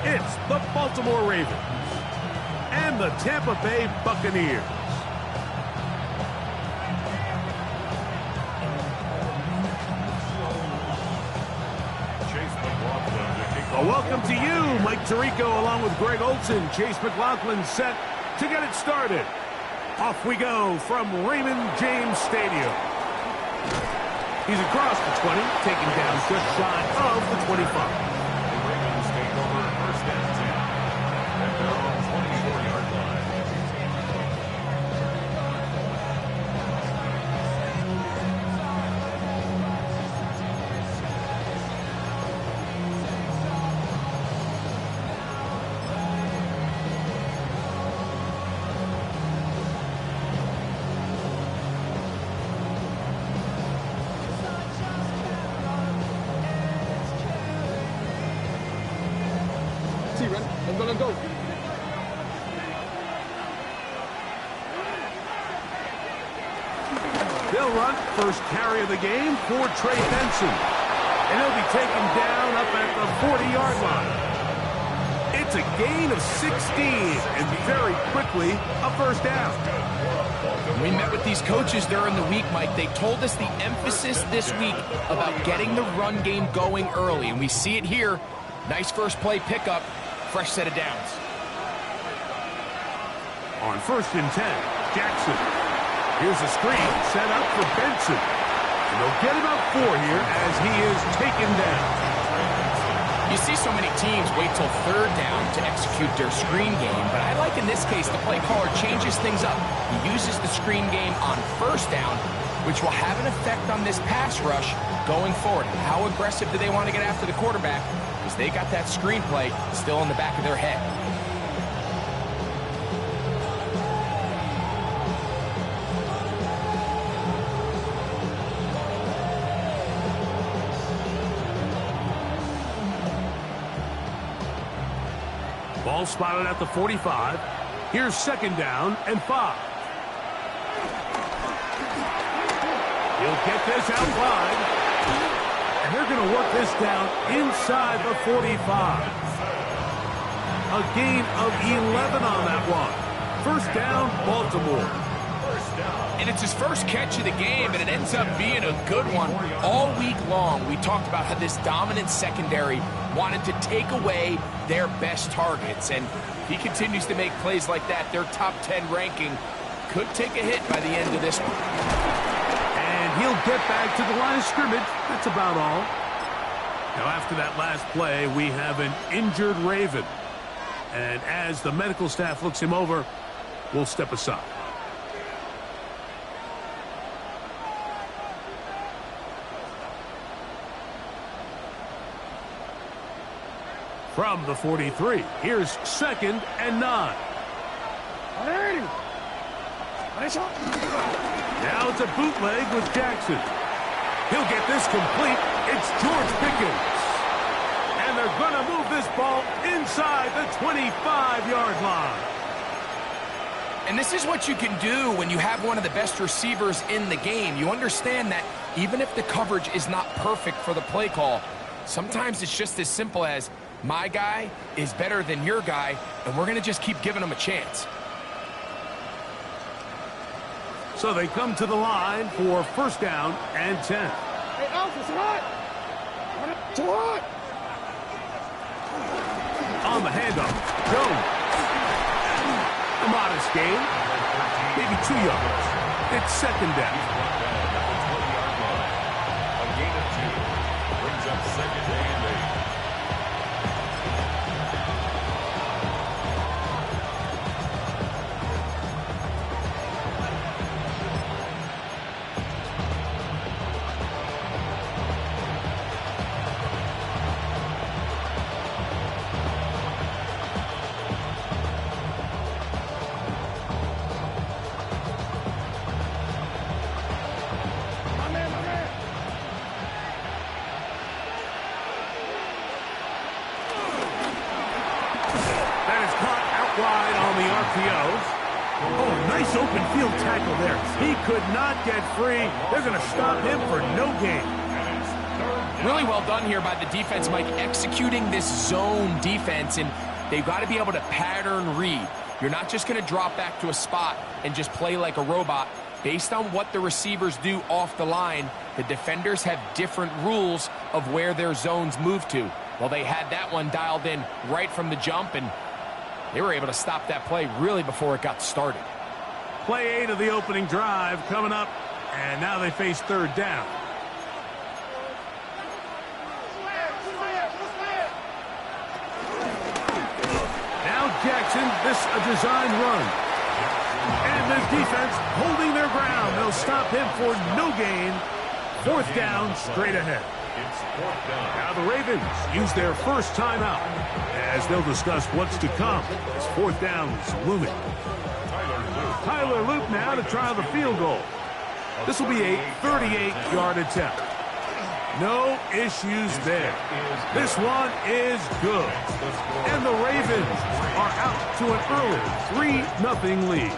It's the Baltimore Ravens and the Tampa Bay Buccaneers. Welcome to you, Mike Tirico, along with Greg Olson. Chase McLaughlin set to get it started. Off we go from Raymond James Stadium. He's across the 20, taken down just shy of the 25. The Ravens take over first and 10 at their own 24-yard line. I'm gonna go. They'll run first carry of the game for Trey Benson. And he'll be taken down up at the 40-yard line. It's a gain of 16 and very quickly a first down. We met with these coaches during the week, Mike. They told us the emphasis this week about getting the run game going early, and we see it here. Nice first play pickup, fresh set of downs. On first and 10, Jackson. Here's a screen set up for Benson. And they'll get about 4 here as he is taken down. You see so many teams wait till third down to execute their screen game, but I like in this case the play caller changes things up. He uses the screen game on first down, which will have an effect on this pass rush going forward. How aggressive do they want to get after the quarterback? Because they got that screenplay still in the back of their head. Ball spotted at the 45. Here's second down and 5. He'll get this out wide. And they're going to work this down inside the 45. A gain of 11 on that one. First down, Baltimore. And it's his first catch of the game, and it ends up being a good one. All week long, we talked about how this dominant secondary wanted to take away their best targets. And if he continues to make plays like that, their top 10 ranking could take a hit by the end of this one. And he'll get back to the line of scrimmage. That's about all. Now, after that last play, we have an injured Raven. And as the medical staff looks him over, we'll step aside. From the 43, here's second and 9. Now it's a bootleg with Jackson. He'll get this complete. It's George Pickens. And they're going to move this ball inside the 25-yard line. And this is what you can do when you have one of the best receivers in the game. You understand that even if the coverage is not perfect for the play call, sometimes it's just as simple as, my guy is better than your guy, and we're going to just keep giving him a chance. So they come to the line for first down and 10. Hey, Alpha, what? On the handoff, Jones. A modest gain, maybe 2 yards. It's second down. A gain of 2 brings up second and 8. Oh, nice open field tackle there. He could not get free. They're going to stop him for no gain. And it's third Really well done here by the defense, Mike, executing this zone defense, and they've got to be able to pattern read. You're not just going to drop back to a spot and just play like a robot. Based on what the receivers do off the line, the defenders have different rules of where their zones move to. Well, they had that one dialed in right from the jump, and they were able to stop that play really before it got started. Play 8 of the opening drive coming up, and now they face third down. Jackson, this a designed run. And the defense holding their ground. They'll stop him for no gain. Fourth down, straight ahead. Now the Ravens use their first timeout as they'll discuss what's to come. As fourth down is looming. Tyler Loop now to try the field goal. This will be a 38-yard attempt. No issues there. This one is good. And the Ravens are out to an early 3-0 lead.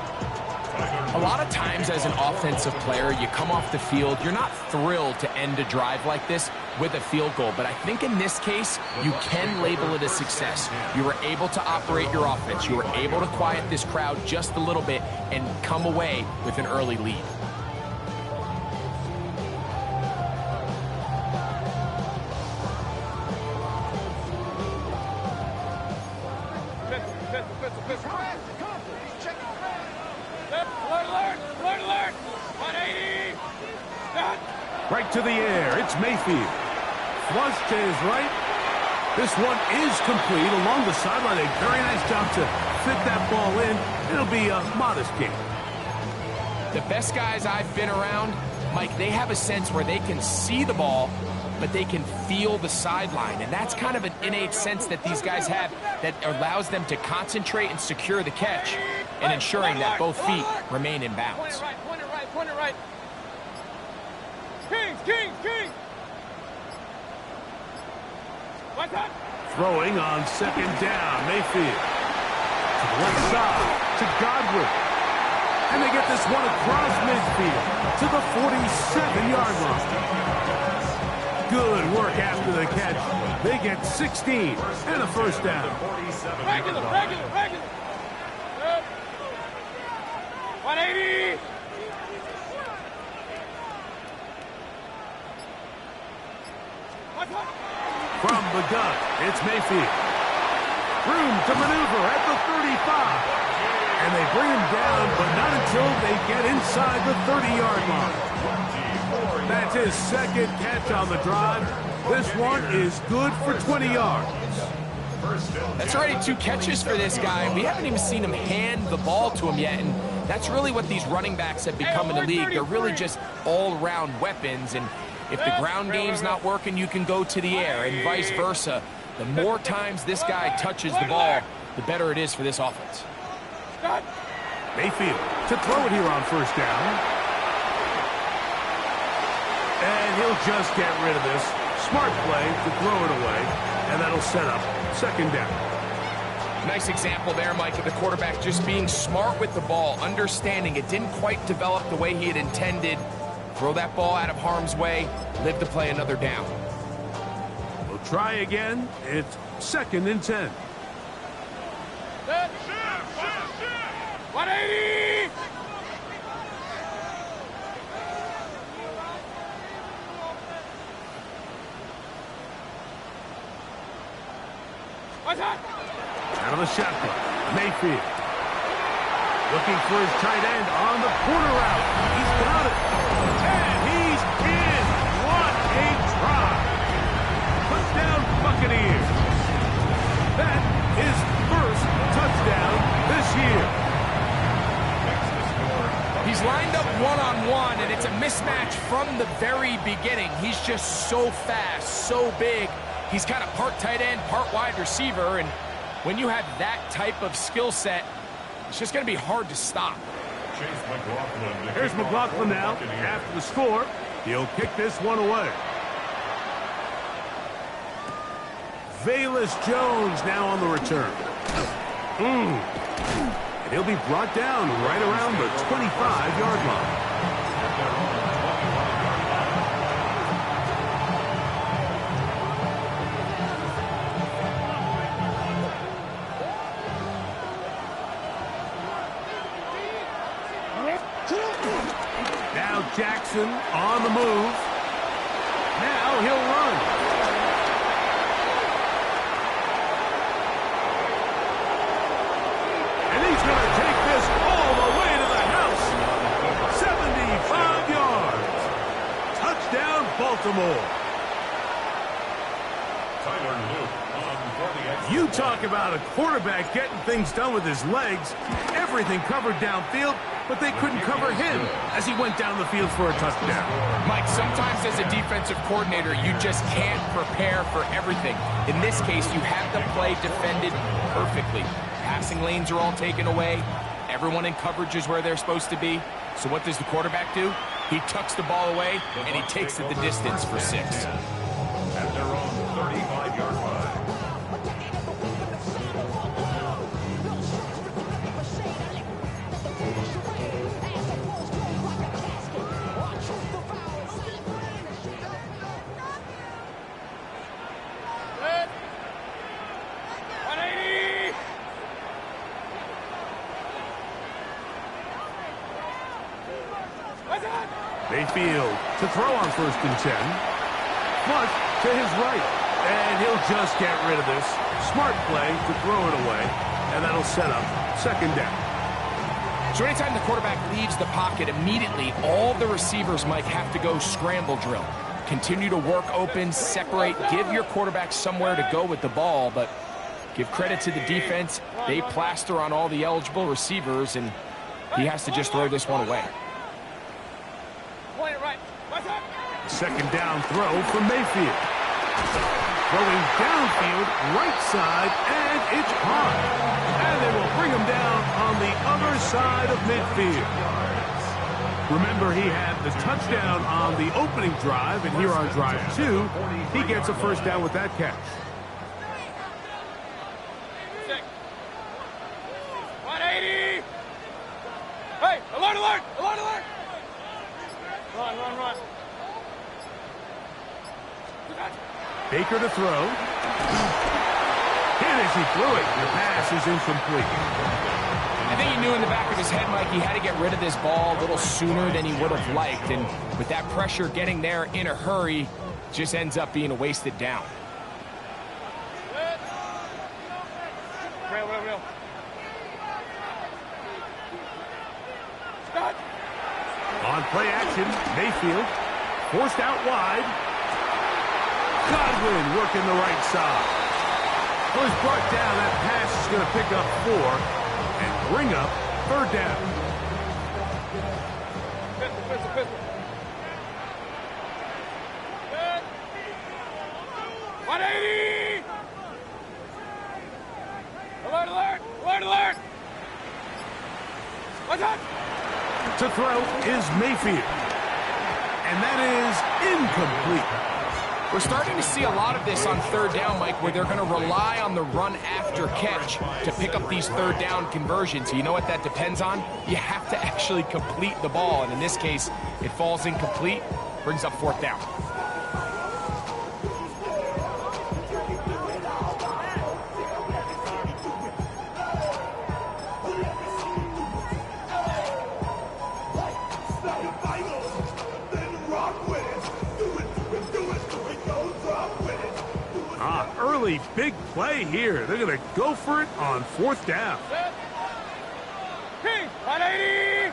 A lot of times as an offensive player, you come off the field, you're not thrilled to end a drive like this with a field goal. But I think in this case, you can label it a success. You were able to operate your offense. You were able to quiet this crowd just a little bit and come away with an early lead. Right to the air, it's Mayfield. Flush to his right. This one is complete along the sideline. A very nice job to fit that ball in. It'll be a modest gain. The best guys I've been around, Mike, they have a sense where they can see the ball, but they can feel the sideline. And that's kind of an innate sense that these guys have that allows them to concentrate and secure the catch and ensuring that both feet remain in bounds. Point it right. Kings! Throwing on second down, Mayfield. To the left side, to Godwin. And they get this one across midfield to the 47-yard line. Good work after the catch. They get 16 and a first down. Regular. 180. From the gun, it's Mayfield. Room to maneuver at the 35. And they bring him down, but not until they get inside the 30-yard line. That's his second catch on the drive. This one is good for 20 yards. That's already 2 catches for this guy. We haven't even seen him hand the ball to him yet, and that's really what these running backs have become in the league. They're really just all-around weapons, and if the ground game's not working, you can go to the air, and vice versa. The more times this guy touches the ball, the better it is for this offense. Mayfield to throw it here on first down. And he'll just get rid of this. Smart play to throw it away, and that'll set up second down. Nice example there, Mike, of the quarterback just being smart with the ball, understanding it didn't quite develop the way he had intended. Throw that ball out of harm's way, live to play another down. We'll try again. It's 2nd and 10. 180. Out of the shotgun, Mayfield. Looking for his tight end on the corner route. He's got it. And he's in. What a try. Touchdown Buccaneers. That is first touchdown this year. He's lined up one-on-one, and it's a mismatch from the very beginning. He's just so fast, so big. He's kind of part tight end, part wide receiver, and when you have that type of skill set, it's just going to be hard to stop. Here's McLaughlin now. After the score, he'll kick this one away. Velus Jones now on the return. And he'll be brought down right around the 25-yard line. Jackson on the move. Now he'll run. And he's going to take this all the way to the house. 75 yards. Touchdown, Baltimore. You talk about a quarterback getting things done with his legs. Everything covered downfield, but they couldn't cover him as he went down the field for a touchdown. Mike, sometimes as a defensive coordinator, you just can't prepare for everything. In this case, you have the play defended perfectly. Passing lanes are all taken away. Everyone in coverage is where they're supposed to be. So what does the quarterback do? He tucks the ball away, and he takes it the distance for 6. At their own 35-yard line. Mayfield to throw on 1st and 10. Flush to his right. And he'll just get rid of this. Smart play to throw it away. And that'll set up 2nd down. So anytime the quarterback leaves the pocket, immediately all the receivers, Mike, have to go scramble drill. Continue to work open, separate, give your quarterback somewhere to go with the ball, but give credit to the defense. They plaster on all the eligible receivers, and he has to just throw this one away. 2nd down throw from Mayfield. Throwing downfield, right side, and it's caught. And they will bring him down on the other side of midfield. Remember, he had the touchdown on the opening drive, and here on drive 2, he gets a 1st down with that catch. 180! Hey, alert, alert, alert, alert! Run, run, run. Baker to throw. And as he threw it, the pass is incomplete. I think he knew in the back of his head, Mike, he had to get rid of this ball a little sooner than he would have liked. And with that pressure getting there in a hurry, just ends up being a wasted down. Real. On play action, Mayfield forced out wide. Godwin working the right side. Was brought down. That pass is going to pick up 4 and bring up 3rd down. Pistol. 180! Alert, alert, alert, alert! What's up? To throw is Mayfield. And that is incomplete. We're starting to see a lot of this on 3rd down, Mike, where they're going to rely on the run after catch to pick up these 3rd down conversions. You know what that depends on? You have to actually complete the ball, and in this case, it falls incomplete, brings up 4th down. Early big play here. They're going to go for it on 4th down. King, 180!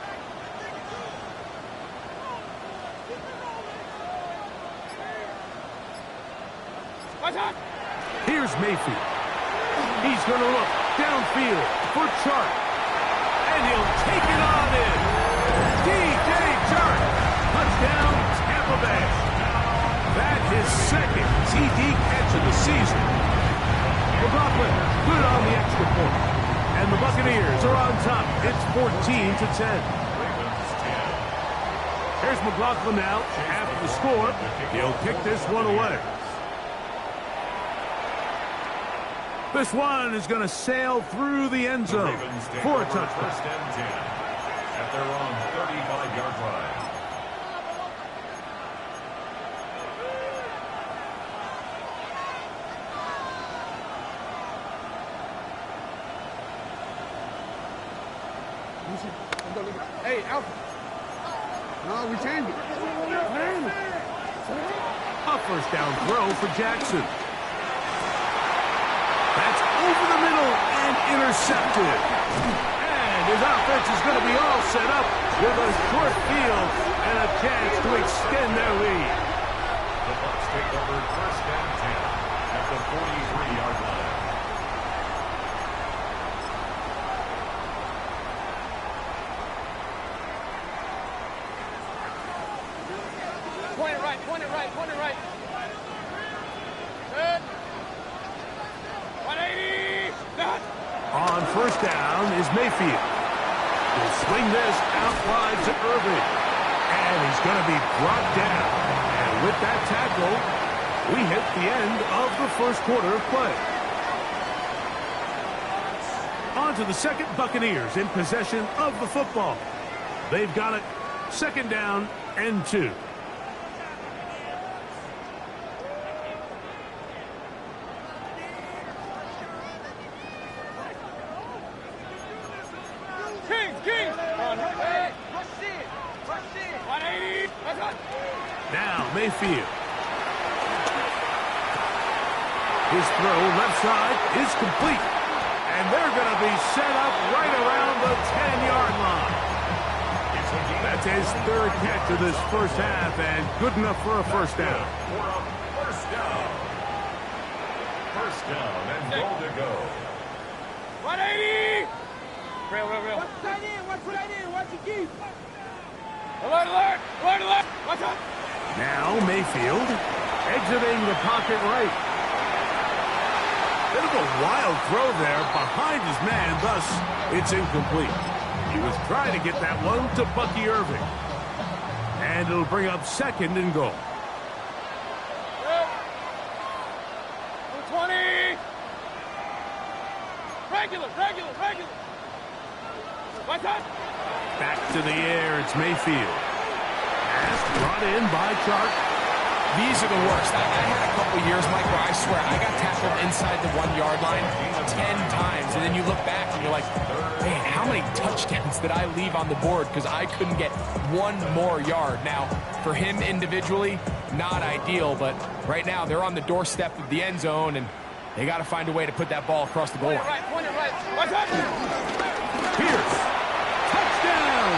What's up? Here's Mayfield. He's going to look downfield for Chark. And he'll take it on in. DJ Chark. Touchdown, Tampa Bay. That his 2nd TD catch of the season. McLaughlin good on the extra point. And the Buccaneers are on top. It's 14-10. Here's McLaughlin now. After the score, he'll kick this one away. This one is going to sail through the end zone for a touchdown. 1st and 10 at their own 35-yard line. Hey, Alpha. No, we changed it. A first down throw for Jackson. That's over the middle and intercepted. And his offense is going to be all set up with a short field and a chance to extend their lead. The Bucs take over first and 10 at the 43-yard line. Point it right, point it right, point it right. Good. 180. Done. On first down is Mayfield. He'll swing this out wide to Irving. And he's going to be brought down. And with that tackle, we hit the end of the first quarter of play. On to the second, Buccaneers in possession of the football. They've got it, second down and 2. Kings. Hey, rush in. 180. That's on. Now Mayfield. His throw left side is complete. And they're going to be set up right around the 10-yard line. That's his third catch of this first half and good enough for a first down. First down and goal to go. 180. Real. Watch that in, watch it keep. Alert. Watch out. Now Mayfield exiting the pocket right. Bit of a wild throw there behind his man, thus it's incomplete. He was trying to get that one to Bucky Irving. And it'll bring up second and goal. 220. Regular. Watch out. Back to the air, it's Mayfield. Pass brought in by Chark. These are the worst. I had a couple years, Mike, where I swear I got tackled inside the 1-yard line 10 times, and then you look back and you're like, man, how many touchdowns did I leave on the board because I couldn't get one more yard? Now, for him individually, not ideal, but right now they're on the doorstep of the end zone, and they got to find a way to put that ball across the goal line. Point it right. Watch out. Pierce. Touchdown.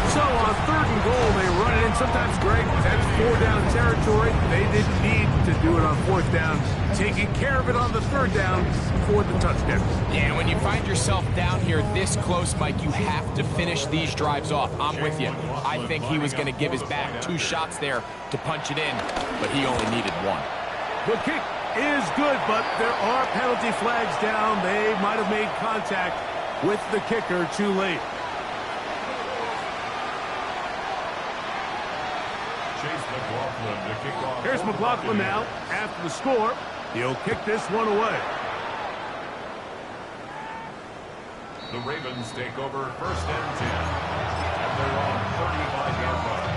So on third and goal, they run it in. Sometimes, Greg, that's 4-down territory. They didn't need to do it on 4th down. Taking care of it on the 3rd down for the touchdown. Yeah, when you find yourself down here this close, Mike, you have to finish these drives off. I'm with you. I think he was going to give his back 2 shots there to punch it in, but he only needed 1. The kick is good, but there are penalty flags down. They might have made contact with the kicker too late. Here's McLaughlin now after the score. He'll kick this one away. The Ravens take over first and 10. And they're on 35-yard line.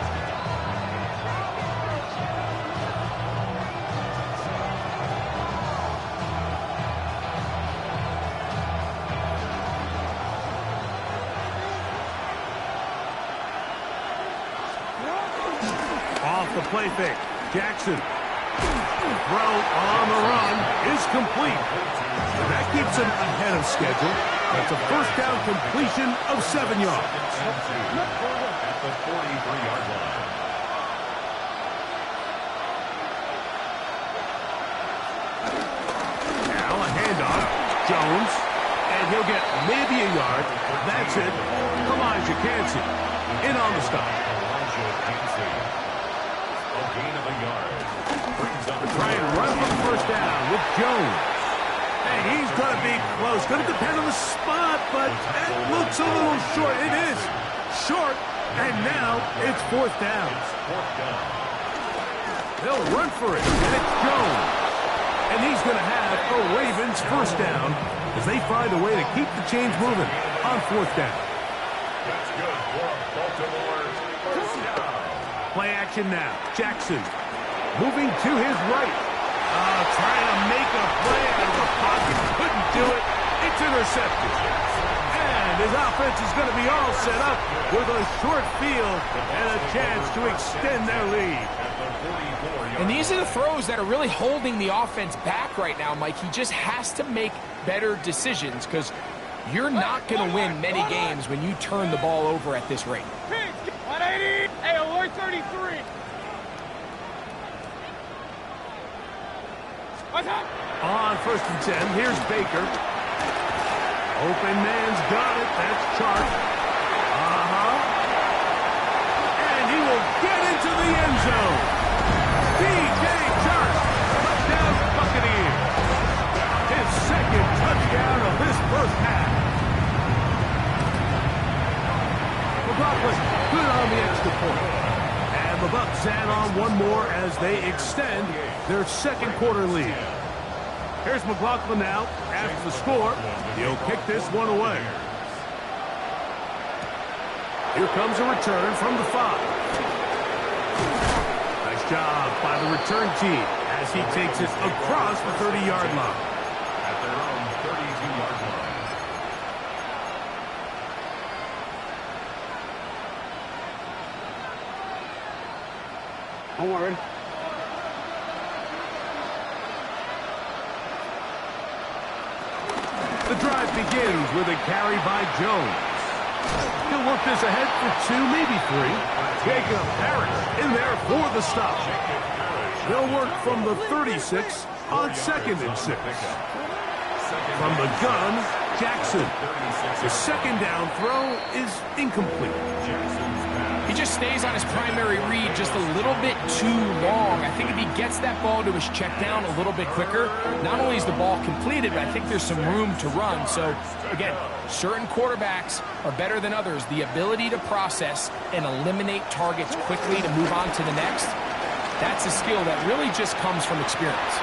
Off the play fake. Jackson. Throw on the run is complete. That keeps him ahead of schedule. That's a first down completion of 7 yards. At the 43-yard line. Now a handoff. Jones. And he'll get maybe a yard. That's it. Elijah Cansey in on the stop. A gain of a yard. Brings up Try and run for the first down with Jones. And he's going to be close. Going to depend on the spot, but that looks a little short. It is short, and now it's 4th down. They'll run for it, and it's Jones. And he's going to have a Ravens first down as they find a way to keep the chains moving on 4th down. That's good for Baltimore. First down. Play action now. Jackson moving to his right. Trying to make a play out of the pocket. Couldn't do it. It's intercepted. And And his offense is going to be all set up with a short field and a chance to extend their lead. And these are the throws that are really holding the offense back right now, Mike. He just has to make better decisions because you're not going to win many games when you turn the ball over at this rate. 180. Hey, alert 33. What's up? On 1st and 10, here's Baker. Open man's got it. That's Chark. And he will get into the end zone. DJ Chark, touchdown Buccaneers. His second touchdown of this first half. McLaughlin good on the extra point. And the Bucs add on one more as they extend their second quarter lead. Here's McLaughlin now after the score. He'll kick this one away. Here comes a return from the 5. Nice job by the return team as he takes it across the 30-yard line. At their own 32-yard line. I'm worried. The drive begins with a carry by Jones. He'll work this ahead for 2, maybe 3. Jacob Harris in there for the stop. They'll work from the 36 on 2nd and 6. From the gun, Jackson. The second down throw is incomplete. He just stays on his primary read just a little bit too long. I think if he gets that ball to his check down a little bit quicker, not only is the ball completed, but I think there's some room to run. So, again, certain quarterbacks are better than others. The ability to process and eliminate targets quickly to move on to the next, that's a skill that really just comes from experience.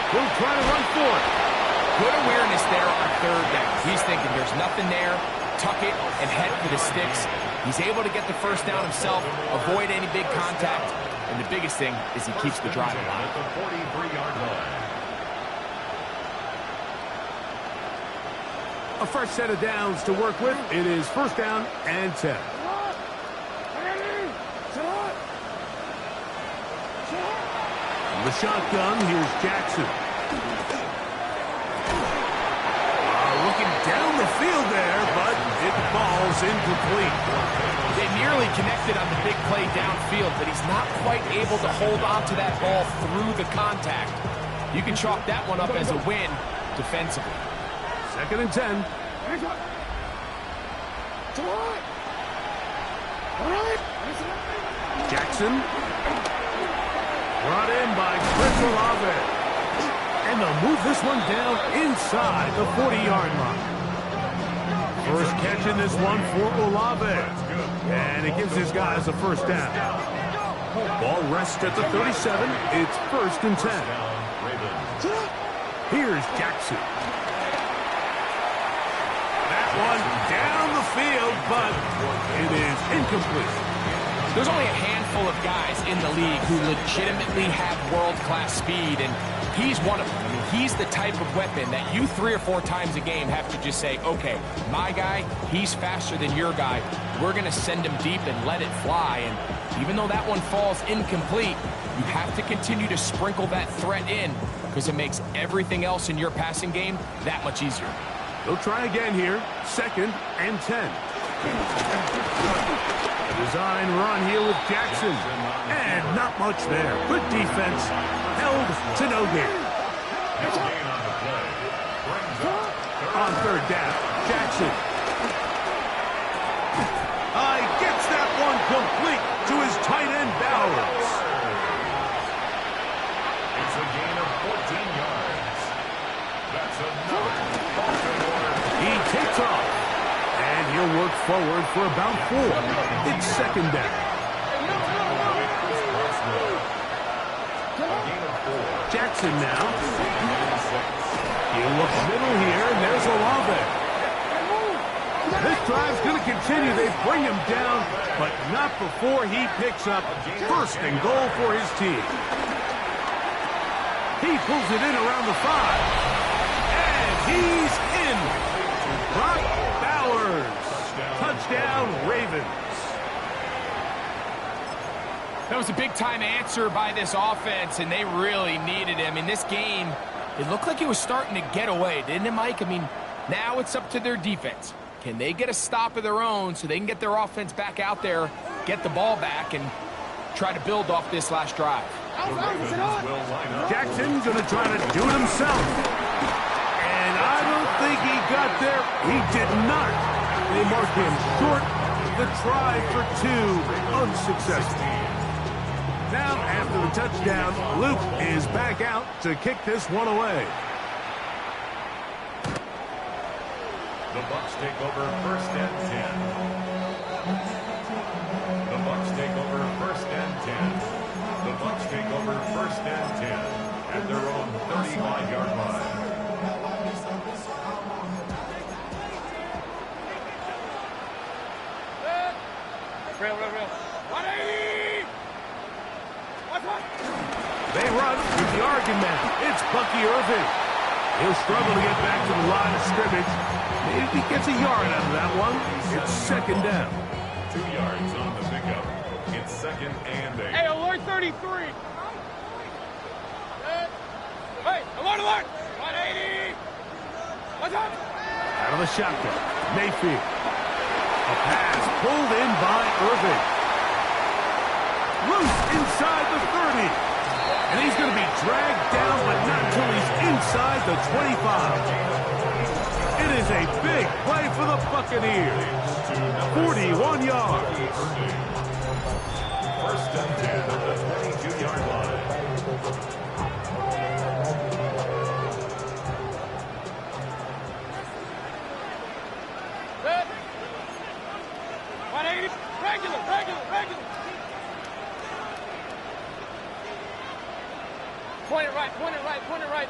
He'll try to run for it. Good awareness there on 3rd down. He's thinking there's nothing there, tuck it, and head for the sticks. He's able to get the first down himself, avoid any big contact, and the biggest thing is he keeps the drive alive. At the 43-yard line. A fresh set of downs to work with. It is 1st down and 10. From the shotgun, here's Jackson. Looking down the field there, but it falls incomplete. They nearly connected on the big play downfield, but he's not quite able to hold on to that ball through the contact. You can chalk that one up as a win defensively. 2nd and 10. Jackson. Brought in by Chris Olave. And they'll move this one down inside the 40-yard line. First catch in this one for Olave. And it gives his guys a first down. Ball rests at the 37. It's 1st and 10. Here's Jackson. That one down the field, but it is incomplete. There's only a handful of guys in the league who legitimately have world-class speed, and he's one of them. I mean, he's the type of weapon that you 3 or 4 times a game have to just say, okay, my guy, he's faster than your guy. We're going to send him deep and let it fly. And even though that one falls incomplete, you have to continue to sprinkle that threat in because it makes everything else in your passing game that much easier. They'll try again here. 2nd and 10. Design run here with Jackson. And not much there. Good defense. Held to no gain. On 3rd down, Jackson. Gets that one complete to his tight end, Bowers. It's a gain of 14 yards. That's another. He takes off. And he'll work forward for about 4. It's 2nd down. Jackson now. He'll look middle here, and there's Olave. This drive's going to continue. They bring him down, but not before he picks up 1st and goal for his team. He pulls it in around the 5. And he's in. Brock Bowers Touchdown, Ravens. That was a big-time answer by this offense, and they really needed it. I mean, this game, it looked like it was starting to get away, didn't it, Mike? I mean, now it's up to their defense. Can they get a stop of their own so they can get their offense back out there, get the ball back, and try to build off this last drive? Jackson's going to try to do it himself. And I don't think he got there. He did not. They marked him short. The try for two, unsuccessful. Now, after the touchdown, Luke is back out to kick this one away. The Bucs take over first and 10. The Bucs take over first and 10. The Bucs take over first and 10 at their own 35-yard line. Real. 180! They run with the argument. It's Bucky Irving. He'll struggle to get back to the line of scrimmage. Maybe he gets a yard out of that one. It's second down. 2 yards on the pickup. It's second and 8. Hey, alert 33! Hey, alert! 180! What's up? Out of the shotgun, Mayfield. A pass pulled in by Irving. Loose inside the 30. And he's going to be dragged down, but not until he's inside the 25. It is a big play for the Buccaneers. 41 yards. First and 10 at the 22-yard line. Good. 180. Regular. Point it right.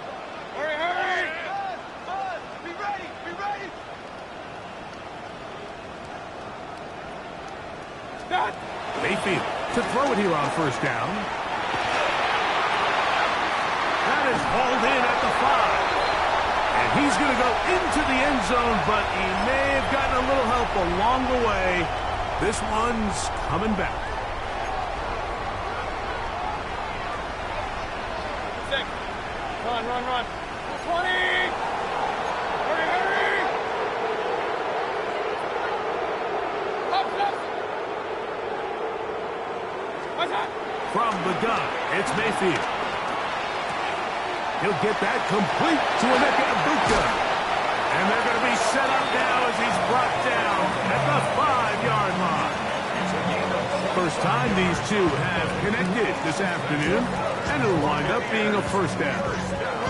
Hurry. Be ready. Done. Mayfield to throw it here on first down. That is hauled in at the 5. And he's going to go into the end zone, but he may have gotten a little help along the way. This one's coming back. Run. 20! Hurry! Up! What's up? From the gun, it's Mayfield. He'll get that complete to Emeka Egbuka. And they're going to be set up now as he's brought down at the 5-yard line. First time these two have connected this afternoon, and it'll wind up being a first down.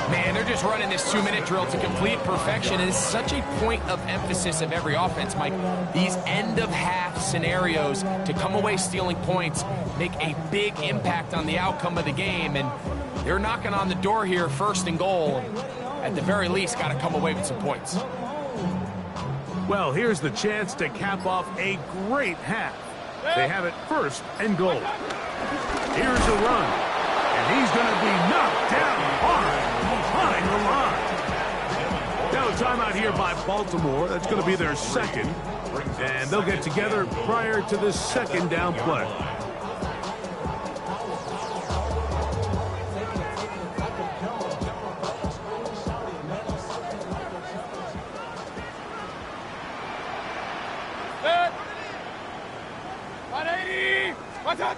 Man, they're just running this 2-minute drill to complete perfection. And it's such a point of emphasis of every offense, Mike. These end-of-half scenarios to come away stealing points make a big impact on the outcome of the game. And they're knocking on the door here, first and goal. At the very least, got to come away with some points. Well, here's the chance to cap off a great half. They have it first and goal. Here's a run. And he's going to be knocked down hard behind the line. Now a timeout here by Baltimore. That's going to be their second. And they'll get together prior to the second down play. Good. 180! What's up?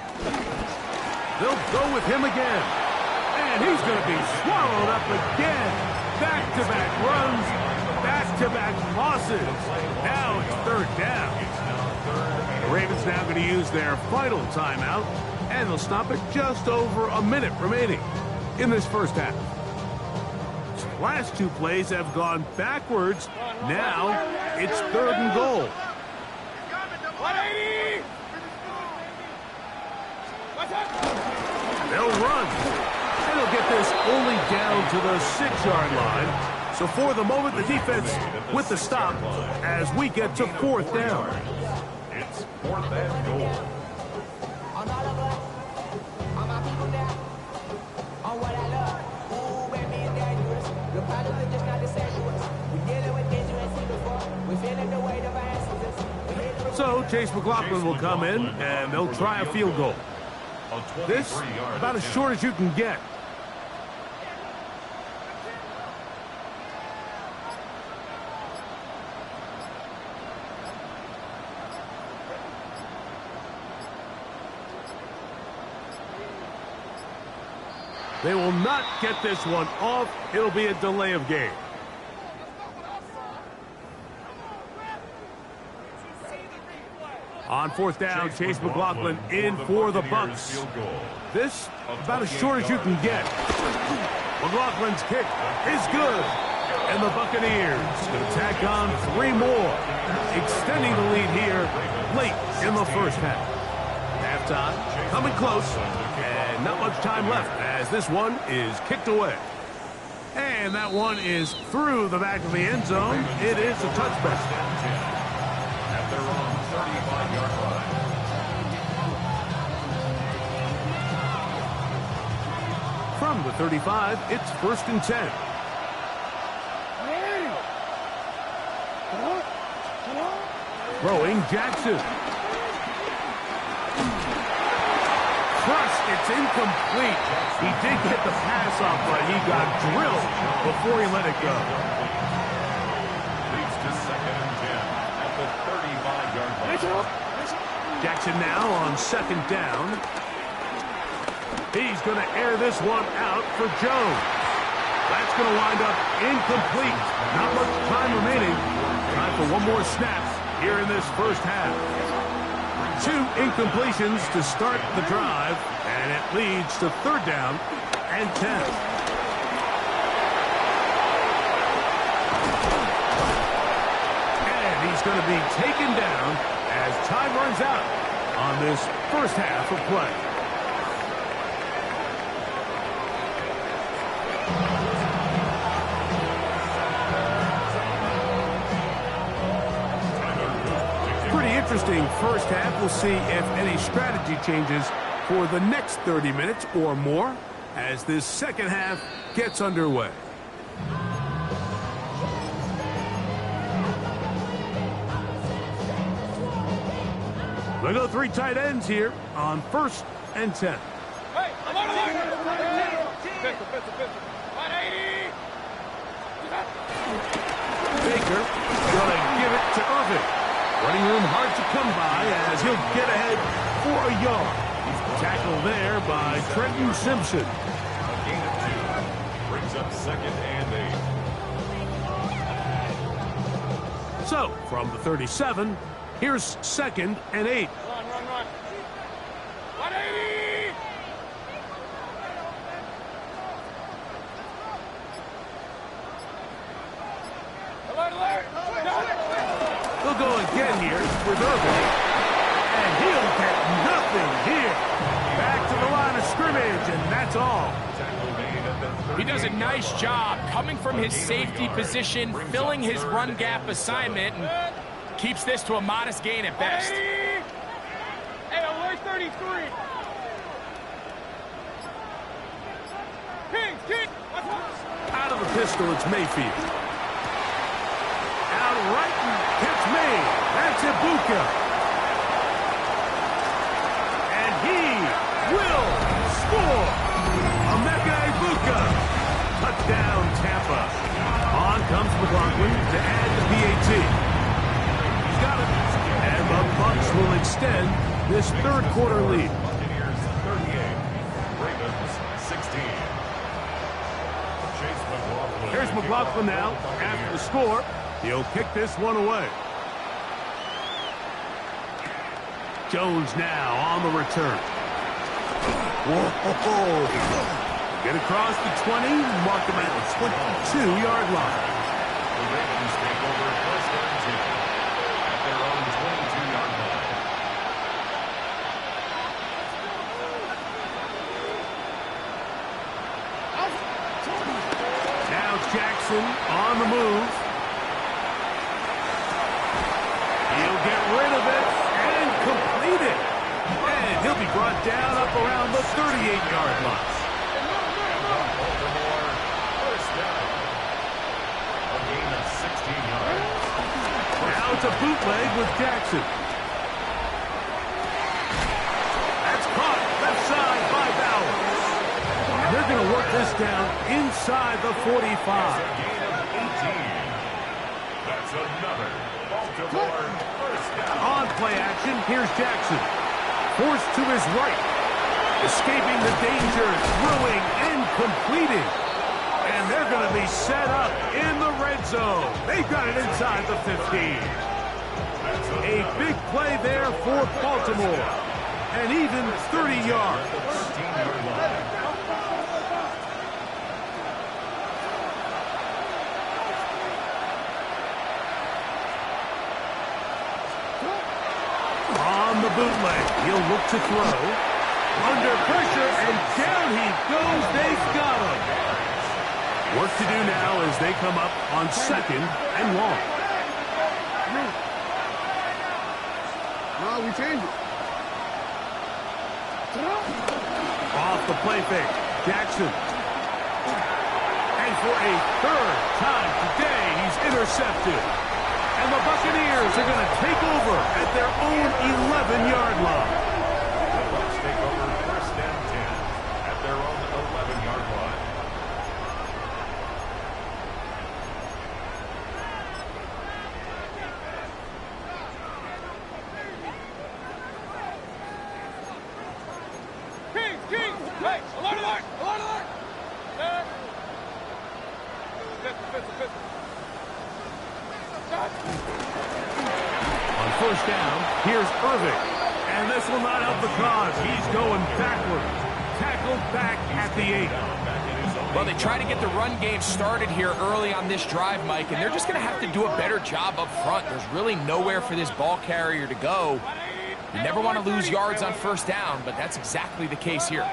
They'll go with him again. And he's going to be swallowed up again. Back-to-back runs, back-to-back losses. Now it's third down. The Ravens now going to use their final timeout, and they'll stop it just over a minute remaining in this first half. Last two plays have gone backwards. Now it's third and goal. 180! What's up? They'll run. And they'll get this only down to the 6-yard line. So for the moment, the defense with the stop as we get to fourth down. It's fourth and goal. So Chase McLaughlin will come in, and they'll try a field goal. This, about as short as you can get. They will not get this one off. It'll be a delay of game. On fourth down, Chase McLaughlin in for the Bucs. This, about as short as you can get. McLaughlin's kick is good. And the Buccaneers going to tack on 3 more, extending the lead here late in the first half. Halftime coming close, and not much time left as this one is kicked away. And that one is through the back of the end zone. It is a touchback. At their own 35-yard line. From the 35, it's 1st and 10. Throwing Jackson. Crushed, it's incomplete. He did get the pass off, but he got drilled before he let it go. Leads to 2nd and 10 at the 35-yard line. Jackson now on 2nd down. He's going to air this one out for Jones. That's going to wind up incomplete. Not much time remaining. Time for one more snap here in this first half. 2 incompletions to start the drive, and it leads to 3rd down and 10. And he's going to be taken down as time runs out on this first half of play. Interesting first half. We'll see if any strategy changes for the next 30 minutes or more as this second half gets underway. We'll go 3 tight ends here on 1st and 10. Hey, I'm on pistol. 180. Baker gonna give it to Irvin. Running room hard to come by as he'll get ahead for a yard. Tackle there by Trenton Simpson. A gain of 2 brings up 2nd and 8. So, from the 37, here's 2nd and 8. Run. 180. Alert. He'll go again here with Irvin. And he'll get nothing here. Back to the line of scrimmage, and that's all. He does a nice job coming from his safety position, filling his run gap assignment, and keeps this to a modest gain at best. Hey, alert 33. King. Out of the pistol, it's Mayfield. Out right and catch me. That's Ibuka. And he will score. Emeka Ibuka. Touchdown, Tampa. On comes McLaughlin to add the PAT. He's got it. And the Bucs will extend this 3rd quarter lead. Buccaneers 38, Ravens 16. Chase McLaughlin. Here's McLaughlin now after the score. He'll kick this one away. Jones now on the return. Whoa. Get across the 20, mark him at the 22-yard line. The Ravens take over 1st and 10 at their own 22-yard line. Now Jackson on the move. He'll get rid of it and complete it. And he'll be brought down up around the 38-yard line. Baltimore, 1st down. A gain of 16 yards. Now it's a bootleg with Jackson. going to work this down inside the 45. Gain of 18. That's another Baltimore first down. On play action, here's Jackson. Forced to his right. Escaping the danger, throwing and completing. And they're going to be set up in the red zone. They've got it inside the 15. A big play there for Baltimore. And even 30 yards. 13-yard line. On the bootleg, he'll look to throw. Under pressure, and down he goes. They've got him. Work to do now as they come up on 2nd and long. No, we change it. Off the play fake, Jackson. And for a 3rd time today, he's intercepted. And the Buccaneers are going to take over at their own 11-yard line. Take over 1st and 10 at their own 11-yard line. King! Hey, alert, alert! Alert, alert! There. Fifth. On 1st down, here's Irving. And this will not help the cause. He's going backwards. Tackled back at the 8. Well, they try to get the run game started here early on this drive, Mike, and they're just going to have to do a better job up front. There's really nowhere for this ball carrier to go. You never want to lose yards on 1st down, but that's exactly the case here.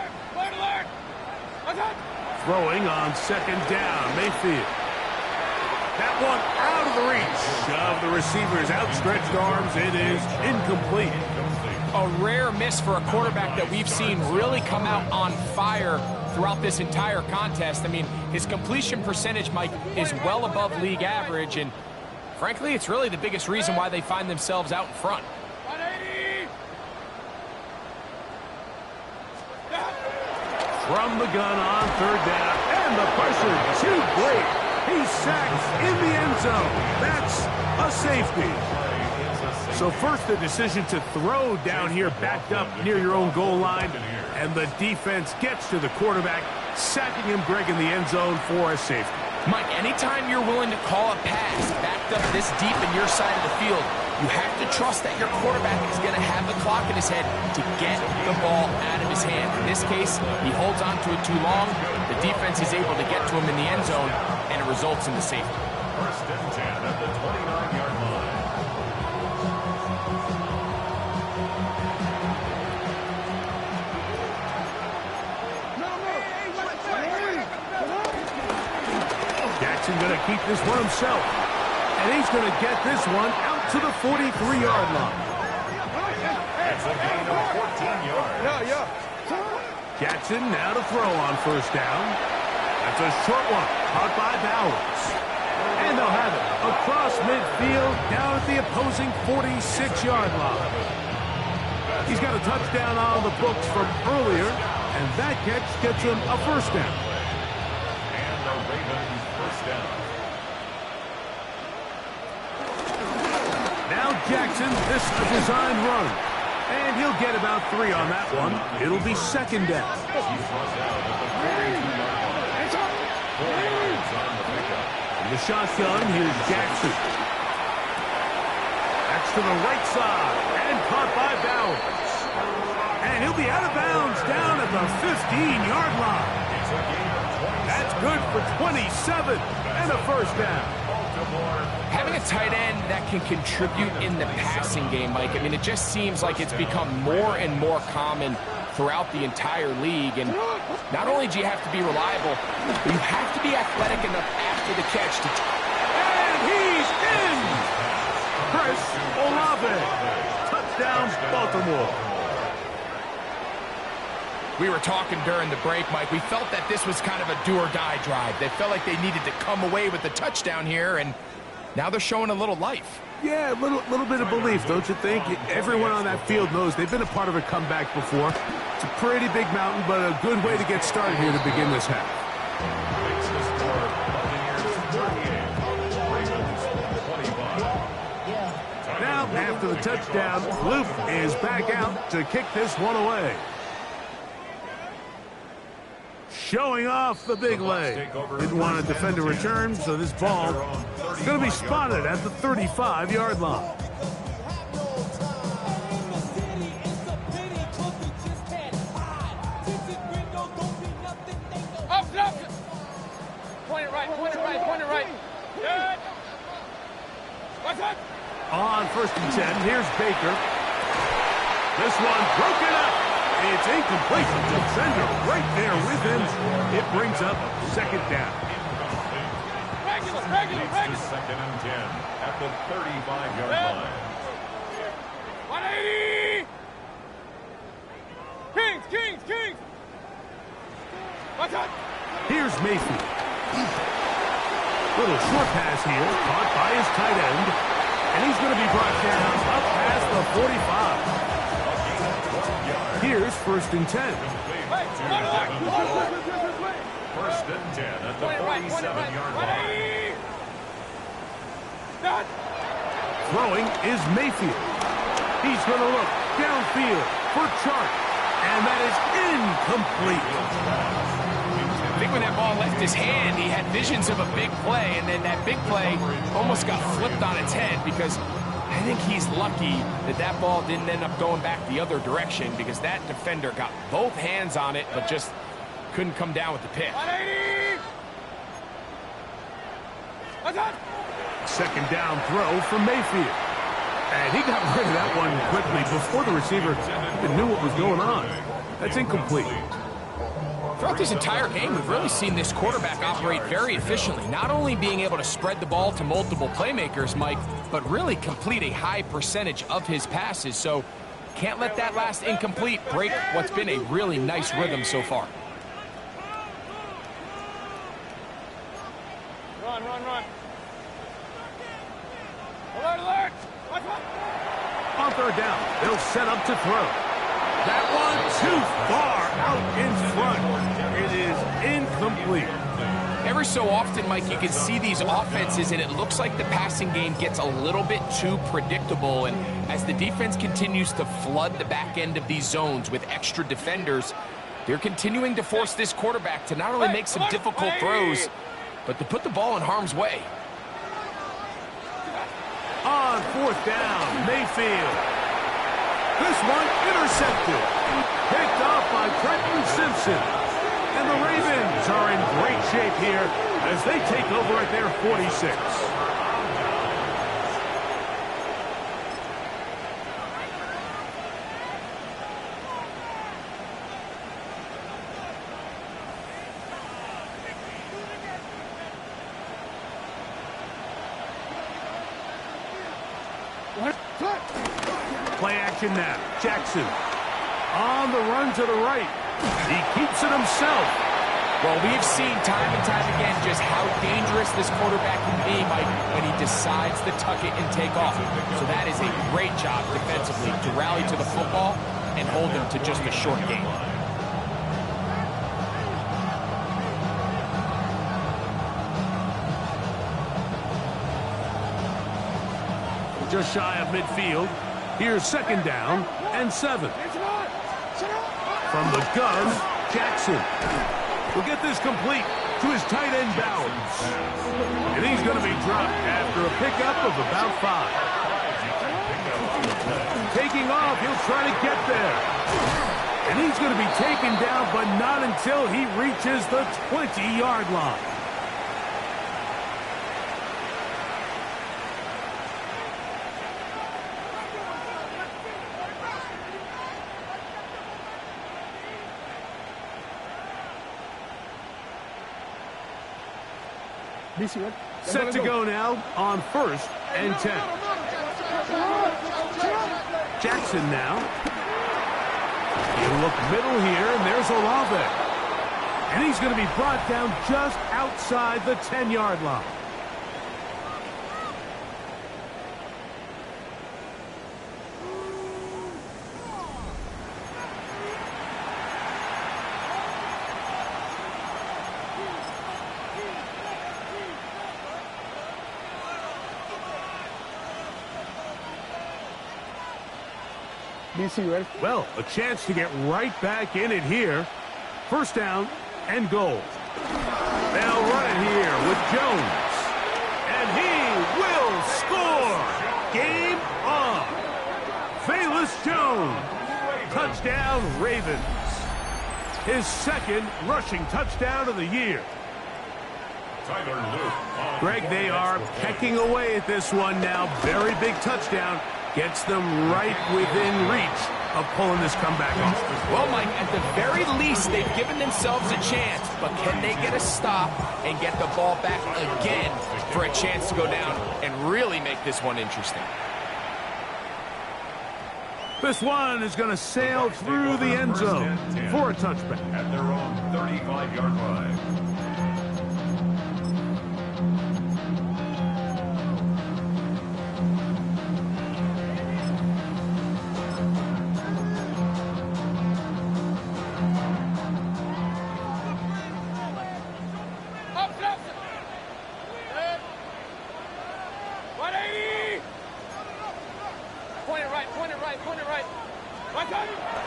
Throwing on 2nd down, Mayfield. That one out of the reach of the receiver's outstretched arms. It is incomplete. A rare miss for a quarterback that we've seen really come out on fire throughout this entire contest. I mean, his completion percentage, Mike, is well above league average, and frankly, it's really the biggest reason why they find themselves out in front. 180! From the gun on 3rd down, and the pressure too great. He's sacked in the end zone. That's a safety. So first, the decision to throw down here backed up near your own goal line, and the defense gets to the quarterback, sacking him, Greg, in the end zone for a safety. Mike, anytime you're willing to call a pass backed up this deep in your side of the field, you have to trust that your quarterback is going to have the clock in his head to get the ball out of his hand. In this case, he holds on to it too long. The defense is able to get to him in the end zone, and it results in the safety. 1st and 10 at the 29-yard line. Jackson going to keep this one himself, and he's going to get this one out to the 43-yard line. It's a gain of 14 yards. Yeah. Jackson now to throw on 1st down. That's a short one, caught by Bowers. And they'll have it across midfield down at the opposing 46-yard line. He's got a touchdown on the books from earlier, and that catch gets him a 1st down. And the Ravens first down. Now Jackson, this a designed run. And he'll get about 3 on that one. It'll be 2nd down. He throws out at the 42-yard line. 4 yards on the pickup. In the shotgun, here's Jackson. That's to the right side, and caught by Bowers. And he'll be out of bounds down at the 15-yard line. It's a gain of 27. That's good for 27 and a 1st down. Having a tight end that can contribute in the passing game, Mike, I mean, it just seems like it's become more and more common throughout the entire league. And not only do you have to be reliable, but you have to be athletic enough after the catch to... And he's in! Chris Olave. Touchdown, Baltimore. We were talking during the break, Mike. We felt that this was kind of a do-or-die drive. They felt like they needed to come away with the touchdown here, and Now they're showing a little life. Yeah, a little bit of belief, don't you think? Everyone on that field knows they've been a part of a comeback before. It's a pretty big mountain, but a good way to get started here to begin this half. Makes the score Buccaneers 38, Ravens 25. Now, after the touchdown, Luke is back out to kick this one away. Showing off the big leg. Didn't want to defend a return, so this ball is going to be spotted at the 35-yard line. Up. Point it right, point it right, point it right. Good. What's up? On 1st and 10, here's Baker. This one broken up. It's incomplete. Defender right there with him. It brings up 2nd down. Regular. Second and 10 at the 35-yard line. 180. Kings. What's up? Here's Mayfield. Little short pass here, caught by his tight end. And he's going to be brought down up past the 45. Here's 1st and 10. First and 10 at the 47-yard line. Throwing is Mayfield. He's going to look downfield for Chark. And that is incomplete. I think when that ball left his hand, he had visions of a big play, and then that big play almost got flipped on its head because I think he's lucky that that ball didn't end up going back the other direction because that defender got both hands on it but just couldn't come down with the pitch. 180. What's up? 2nd down throw from Mayfield. And he got rid of that one quickly before the receiver even knew what was going on. That's incomplete. Throughout this entire game, we've really seen this quarterback operate very efficiently, not only being able to spread the ball to multiple playmakers, Mike, but really complete a high percentage of his passes. So can't let that last incomplete break what's been a really nice rhythm so far. Run. Alert. On 3rd down, they'll set up to throw. That one too far out in front. It is incomplete. Every so often, Mike, you can see these offenses, and it looks like the passing game gets a little bit too predictable. And as the defense continues to flood the back end of these zones with extra defenders, they're continuing to force this quarterback to not only make some difficult throws, but to put the ball in harm's way. On 4th down, Mayfield. This one intercepted. Picked off by Trenton Simpson. And the Ravens are in great shape here as they take over at their 46. Play action now. Jackson on the run to the right. He keeps it himself. Well, we've seen time and time again just how dangerous this quarterback can be, Mike, when he decides to tuck it and take off. So that is a great job defensively to rally to the football and hold him to just a short game. Just shy of midfield. Here's 2nd down and 7. From the gun, Jackson will get this complete to his tight end Bowers. And he's going to be dropped after a pickup of about 5. Taking off, he'll try to get there. And he's going to be taken down, but not until he reaches the 20-yard line. Set to go now on 1st and 10. Jackson now. He'll look middle here, and there's Olave. And he's going to be brought down just outside the 10-yard line. Well, a chance to get right back in it here. First down and goal. They'll run it here with Jones. And he will score. Game on. Velus Jones. Touchdown, Ravens. His second rushing touchdown of the year. Greg, they are pecking away at this one now. Very big touchdown. Gets them right within reach of pulling this comeback off. Well, Mike, at the very least, they've given themselves a chance, but can they get a stop and get the ball back again for a chance to go down and really make this one interesting? This one is going to sail through the end zone for a touchback. At their own 35-yard line.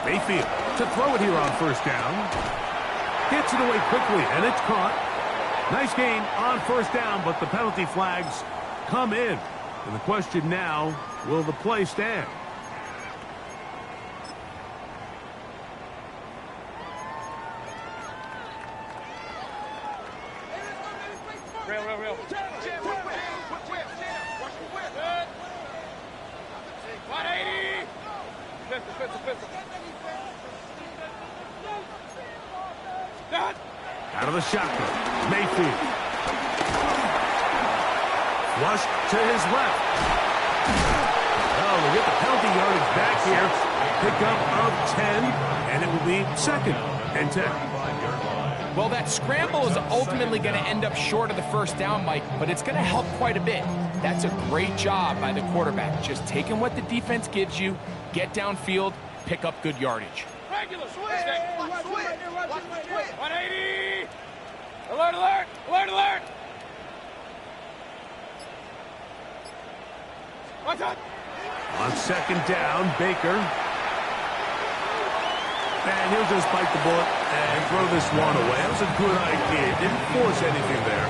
Mayfield to throw it here on first down. Gets it away quickly, and it's caught. Nice gain on first down, but the penalty flags come in. And the question now, will the play stand? Real. 180. Pistol. Out of the shotgun, Mayfield. Flush to his left. Oh, we get the penalty yardage back here. Pickup of 10, and it will be second and 10. Well, that scramble is ultimately going to end up short of the first down, Mike, but it's going to help quite a bit. That's a great job by the quarterback. Just taking what the defense gives you, get downfield, pick up good yardage. Regular switch. 180. Alert. What's up? On second down, Baker. And he'll just bite the bullet and throw this one away. That was a good idea. Didn't force anything there.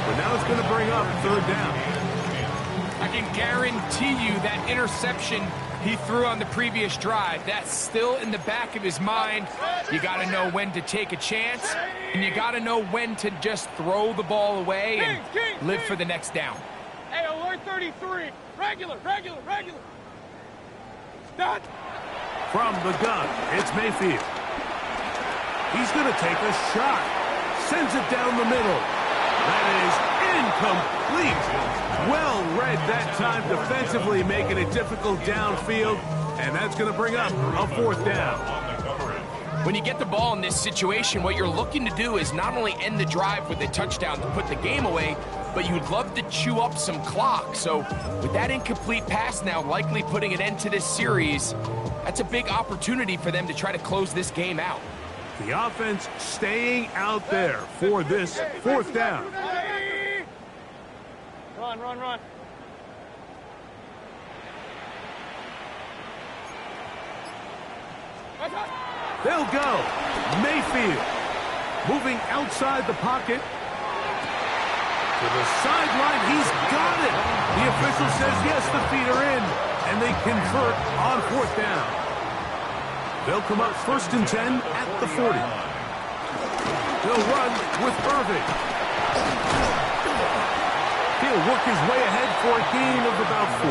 But now it's going to bring up third down. I can guarantee you that interception he threw on the previous drive, that's still in the back of his mind. You got to know when to take a chance, and you got to know when to just throw the ball away and live for the next down. Hey, alert 33. Regular. Stop. From the gun, it's Mayfield. He's going to take a shot. Sends it down the middle. That is incomplete. Well read that time defensively, making it difficult downfield. And that's going to bring up a fourth down. When you get the ball in this situation, what you're looking to do is not only end the drive with a touchdown to put the game away, but you'd love to chew up some clock. So with that incomplete pass now likely putting an end to this series, that's a big opportunity for them to try to close this game out. The offense staying out there for this fourth down. Run. They'll go. Mayfield moving outside the pocket. To the sideline, he's got it. The official says yes, the feet are in, and they convert on fourth down. They'll come up first and 10 at the 40. They'll run with Irving. He'll work his way ahead for a gain of about 4.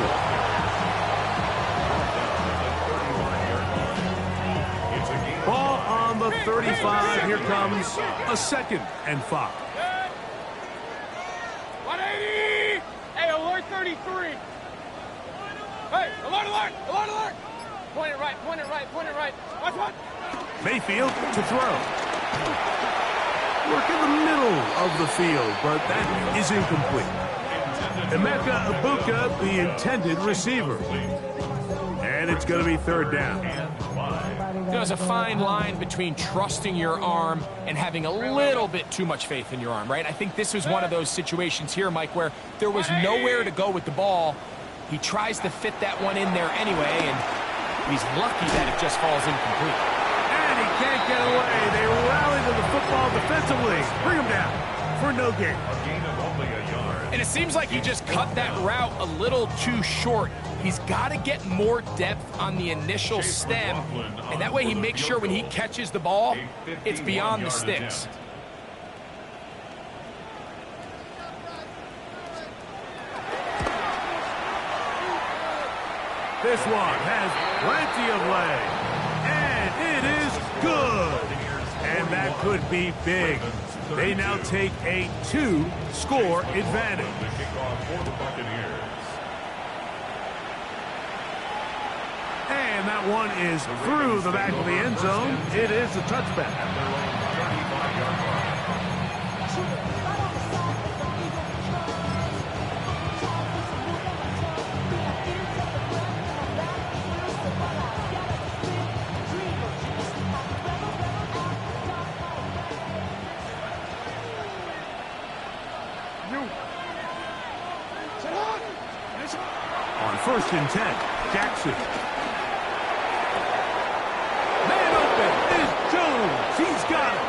Ball on the 35. Here comes a second and 5. 180. Hey, alert 33. Hey, alert. Point it right. Watch. Mayfield to throw. Work in the middle of the field, but that is incomplete. Emeka Ibuka, the intended receiver. And it's going to be third down. There's a fine line between trusting your arm and having a little bit too much faith in your arm, right? I think this was one of those situations here, Mike, where there was nowhere to go with the ball. He tries to fit that one in there anyway, and He's lucky that it just falls incomplete. And he can't get away. They rally to the football defensively. Bring him down for no gain. A gain of only a yard. And it seems like he just cut that route a little too short. He's got to get more depth on the initial stem, and that way he makes sure when he catches the ball, it's beyond the sticks. This one has plenty of leg, and it is good. And that could be big. They now take a 2-score advantage. The kickoff for the Buccaneers. And that one is through the back of the end zone. It is a touchback. At their own 35-yard line. On 1st and 10, Jackson. Man open is Jones. He's got it.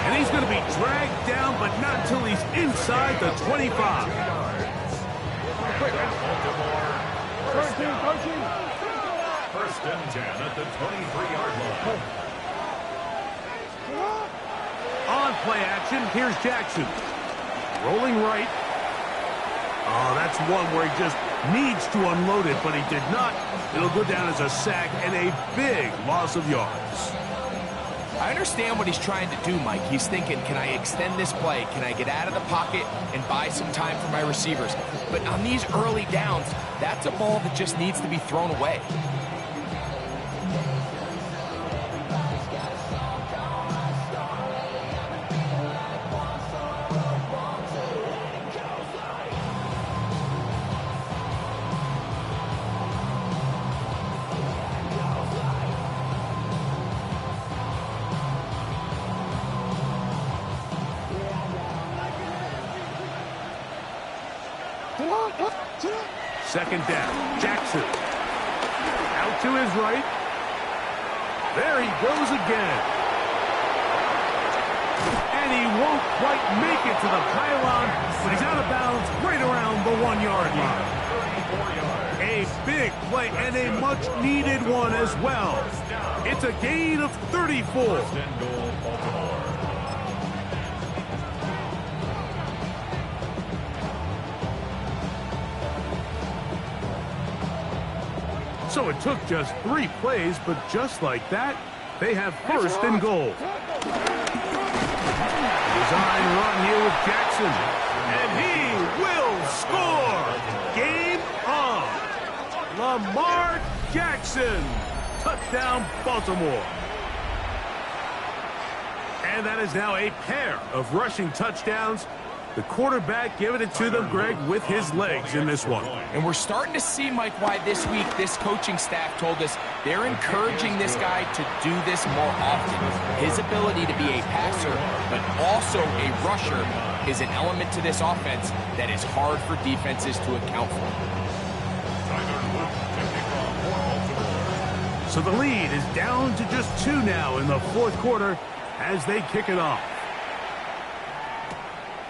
And he's going to be dragged down, but not until he's inside the 25. Baltimore. First and 10 at the 23-yard line. On play action, here's Jackson. Rolling right. Oh, that's one where he just needs to unload it, but he did not. It'll go down as a sack and a big loss of yards. I understand what he's trying to do, Mike. He's thinking, can I extend this play? Can I get out of the pocket and buy some time for my receivers? But on these early downs, that's a ball that just needs to be thrown away. Second down, Jackson. Out to his right. There he goes again. And he won't quite make it to the pylon, but he's out of bounds right around the 1-yard line. A big play and a much-needed one as well. It's a gain of 34. First and goal, Baltimore. So it took just 3 plays, but just like that, they have 1st and goal. Design run here with Jackson, and he will score. Game on. Lamar Jackson, touchdown Baltimore. And that is now a pair of rushing touchdowns. The quarterback giving it to them, Greg, with his legs in this one. And we're starting to see, Mike, why this week this coaching staff told us they're encouraging this guy to do this more often. His ability to be a passer, but also a rusher, is an element to this offense that is hard for defenses to account for. So the lead is down to just 2 now in the 4th quarter as they kick it off.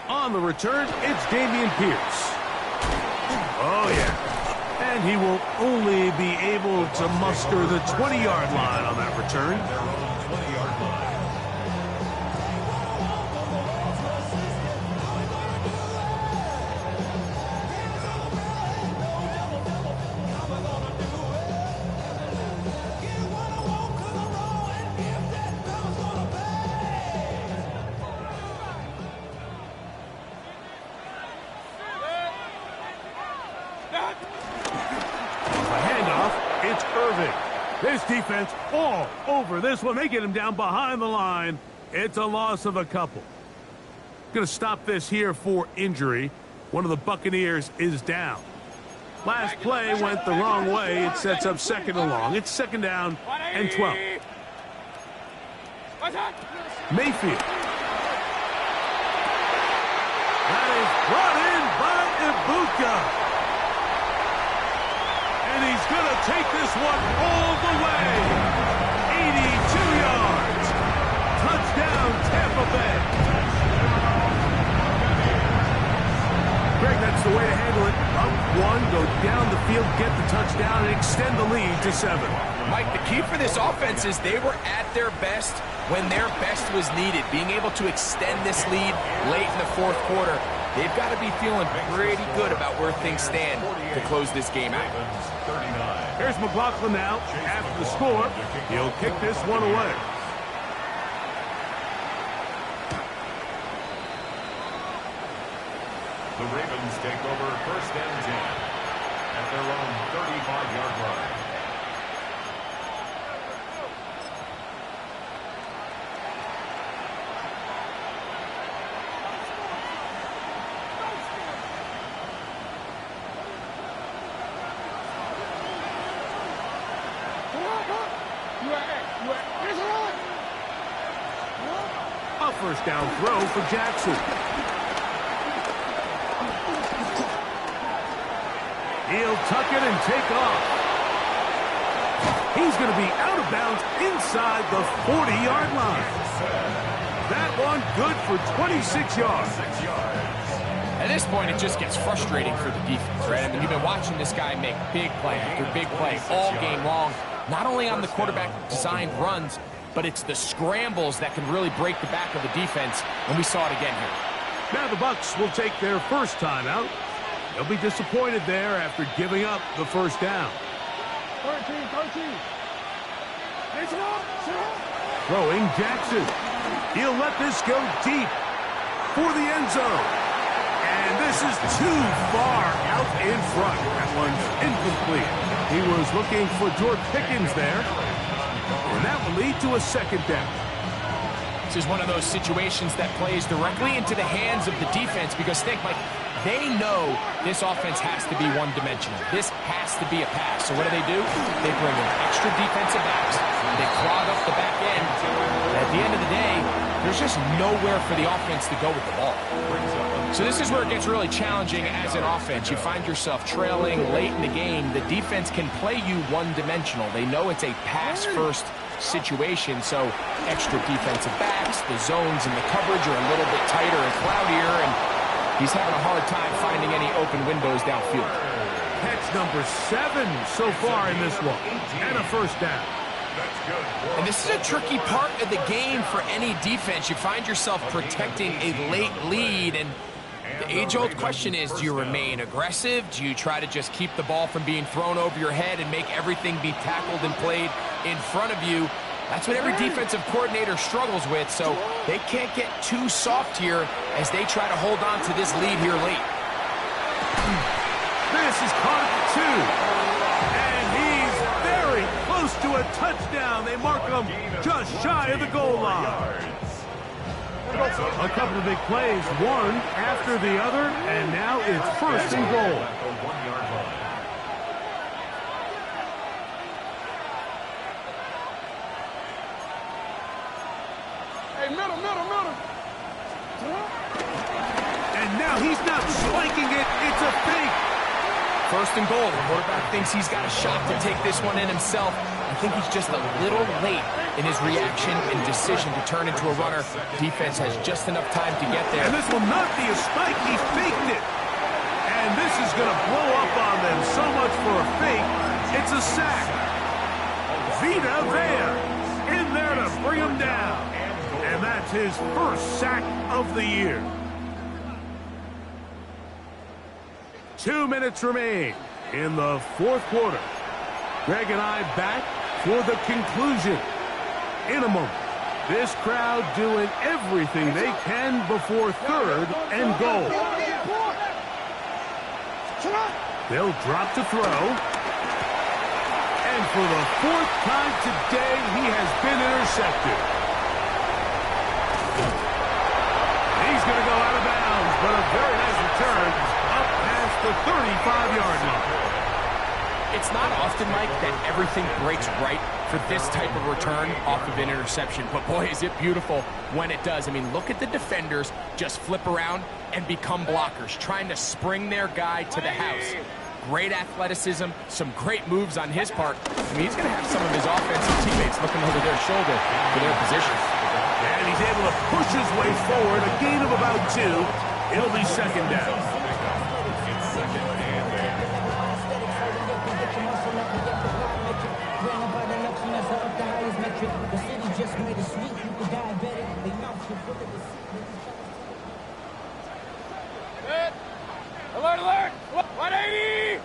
On the return, it's Dameon Pierce. Oh, yeah. And he will only be able to muster the 20-yard line on that return. Their own 20-yard line. This defense all over this one. They get him down behind the line. It's a loss of a couple. Going to stop this here for injury. One of the Buccaneers is down. Last play went the wrong way. It sets up 2nd and long. It's 2nd down and 12. Mayfield. That is brought in by Ibuka. And he's going to take this one all the way. 82 yards. Touchdown, Tampa Bay. Greg, that's the way to handle it. Up one, go down the field, get the touchdown, and extend the lead to 7. Mike, the key for this offense is they were at their best when their best was needed. Being able to extend this lead late in the fourth quarter, they've got to be feeling pretty good about where things stand to close this game out. Here's McLaughlin now. After the score, he'll kick this one away. The Ravens take over first and 10 at their own 35-yard line. A first down throw for Jackson. He'll tuck it and take off. He's going to be out of bounds inside the 40-yard line. That one good for 26 yards. At this point, it just gets frustrating for the defense, right? I mean, you've been watching this guy make big play after big play all game long, not only on the quarterback-designed runs, but it's the scrambles that can really break the back of the defense, and we saw it again here. Now the Bucs will take their first timeout. They'll be disappointed there after giving up the first down. 13. Throwing Jackson. He'll let this go deep for the end zone. And this is too far out in front. That one's incomplete. He was looking for George Pickens there. And that will lead to a second down. This is one of those situations that plays directly into the hands of the defense because think, like, they know this offense has to be one-dimensional. This has to be a pass. So what do? They bring in extra defensive backs. They clog up the back end. And at the end of the day, there's just nowhere for the offense to go with the ball. So this is where it gets really challenging as an offense. You find yourself trailing late in the game. The defense can play you one-dimensional. They know it's a pass-first situation, so extra defensive backs, the zones and the coverage are a little bit tighter and cloudier, and he's having a hard time finding any open windows downfield. Catch number 7 so far in this one, and a first down. And this is a tricky part of the game for any defense. You find yourself protecting a late lead, and the age-old question is, do you remain aggressive? Do you try to just keep the ball from being thrown over your head and make everything be tackled and played in front of you? That's what every defensive coordinator struggles with, so they can't get too soft here as they try to hold on to this lead here late. This is caught at 2. And he's very close to a touchdown. They mark him just shy of the goal line. A couple of big plays, one after the other, and now it's first and goal. Hey, middle. And now he's not spiking it, it's a fake. First and goal. The quarterback thinks he's got a shot to take this one in himself. I think he's just a little late in his reaction and decision to turn into a runner. Defense has just enough time to get there. And this will not be a spike. He faked it. And this is going to blow up on them. So much for a fake. It's a sack. Vita Vea in there to bring him down. And that's his first sack of the year. 2 minutes remain in the fourth quarter. Greg and I back for the conclusion in a moment. This crowd doing everything they can before third and goal. They'll drop to throw. And for the fourth time today, he has been intercepted. He's going to go out of bounds, but a very nice return up past the 35-yard line. It's not often, Mike, that everything breaks right for this type of return off of an interception. But, boy, is it beautiful when it does. I mean, look at the defenders just flip around and become blockers, trying to spring their guy to the house. great athleticism, some great moves on his part. I mean, he's going to have some of his offensive teammates looking over their shoulder for their position. And he's able to push his way forward, a gain of about 2. It'll be second down. Good. Alert, alert! 180!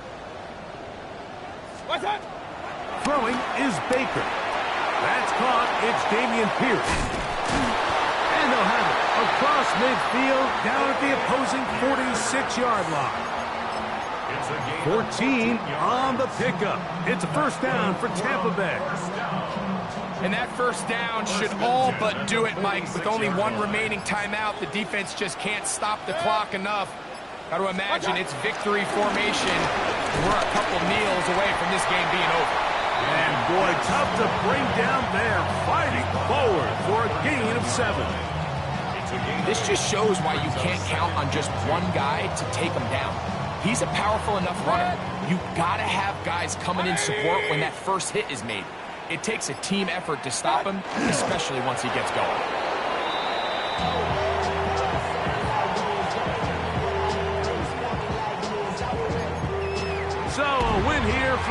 What's up? Throwing is Baker. That's caught. It's Dameon Pierce. And they'll have it across midfield, down at the opposing 46-yard line. 14 on the pickup. It's a first down for Tampa Bay. And that first down should all but do it, Mike. With only one remaining timeout, the defense just can't stop the clock enough. Got to imagine it's victory formation. We're a couple kneels away from this game being over. And boy, tough to bring down there, fighting forward for a gain of 7. This just shows why you can't count on just one guy to take him down. He's a powerful enough runner. You gotta have guys coming in support when that first hit is made. It takes a team effort to stop him, especially once he gets going.